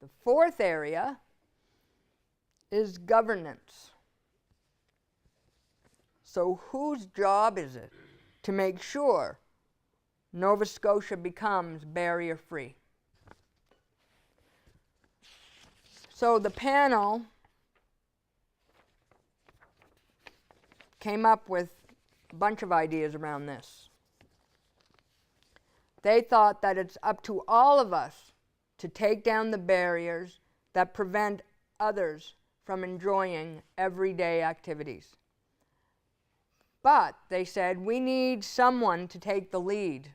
The fourth area is governance. So whose job is it to make sure Nova Scotia becomes barrier-free? So the panel came up with a bunch of ideas around this. They thought that it's up to all of us to take down the barriers that prevent others from enjoying everyday activities. But they said we need someone to take the lead.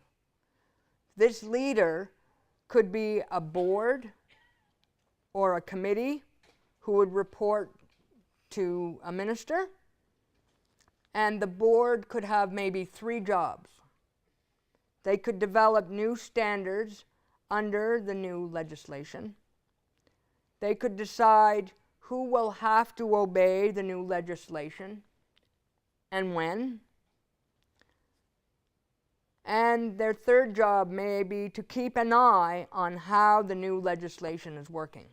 This leader could be a board or a committee who would report to a minister, and the board could have maybe 3 jobs. They could develop new standards under the new legislation. They could decide who will have to obey the new legislation and when. And their third job may be to keep an eye on how the new legislation is working.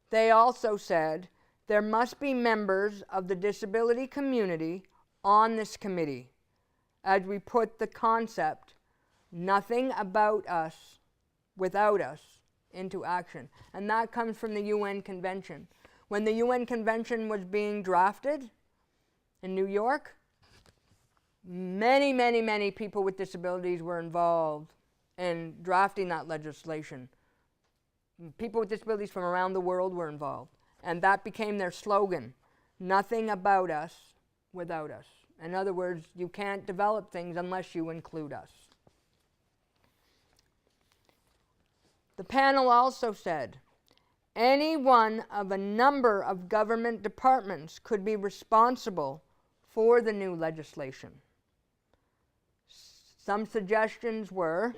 They also said there must be members of the disability community on this committee as we put the concept, nothing about us without us, into action. And that comes from the UN Convention. When the UN Convention was being drafted in New York, many people with disabilities were involved in drafting that legislation. People with disabilities from around the world were involved. And that became their slogan, nothing about us without us. In other words, you can't develop things unless you include us. The panel also said, any one of a number of government departments could be responsible for the new legislation. Some suggestions were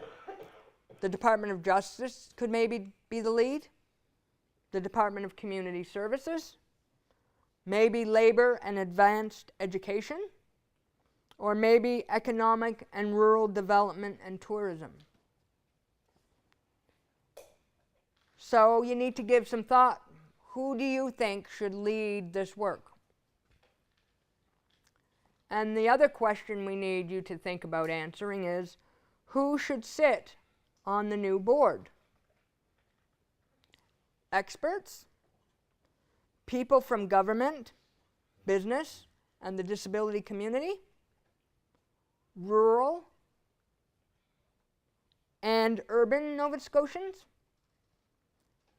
the Department of Justice could maybe be the lead, the Department of Community Services, maybe Labor and Advanced Education, or maybe Economic and Rural Development and Tourism. So you need to give some thought. Who do you think should lead this work? And the other question we need you to think about answering is, who should sit on the new board? Experts? People from government, business, and the disability community? Rural and urban Nova Scotians?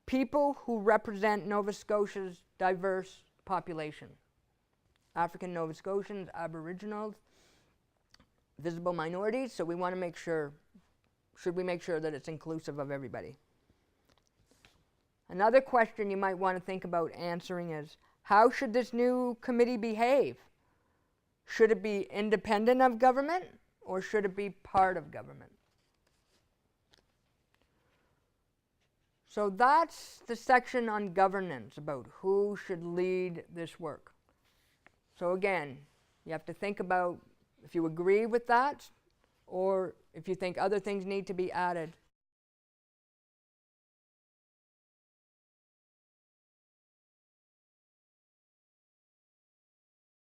People who represent Nova Scotia's diverse population. African Nova Scotians, Aboriginals, visible minorities, so we want to make sure, should we make sure that it's inclusive of everybody? Another question you might want to think about answering is, how should this new committee behave? Should it be independent of government, or should it be part of government? So that's the section on governance, about who should lead this work. So again, you have to think about if you agree with that, or if you think other things need to be added